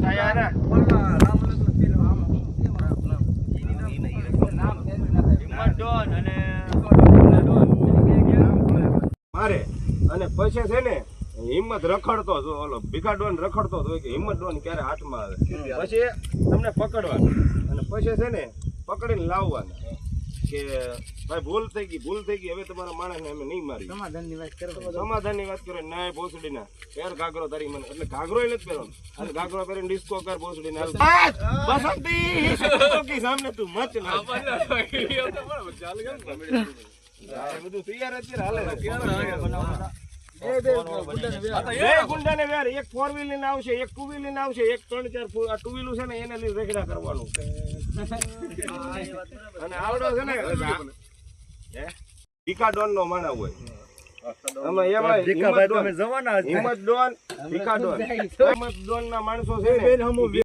થાય ને ડોન અને મારે અને પછી છે ને હિંમત રખડતો ઓલો ભીખા ડોન રખડતો હોય કે હિંમત ડોન ક્યારે હાથમાં આવે પછી તમને પકડવાનું અને પછી છે ને પકડીને લાવવાનું કે ભાઈ ભૂલ થઈ ગઈ હવે તમારા માણસને અમે નહીં મારી સમાધાનની વાત કરો ના ભોસડી ના પેર ઘાઘરો તારી મને એટલે ઘાઘરો નથી પહેરવાનો અને ઘાઘરો પહેરીને ડિસ્કો કર ભોસડી ના બસંતી સામે તું મત ના બધું તૈયાર અત્યારે હાલે એક 4 વ્હીલ લઈને આવશે એક 2 વ્હીલ લઈને આવશે એક 3-4 ટુ વ્હીલું છે ને એને લઈને રેખડા કરવાનું અને આવડો છે ને ભીખા ડોન નો માણા હોય હિંમત ડોન ના માણસો છે ને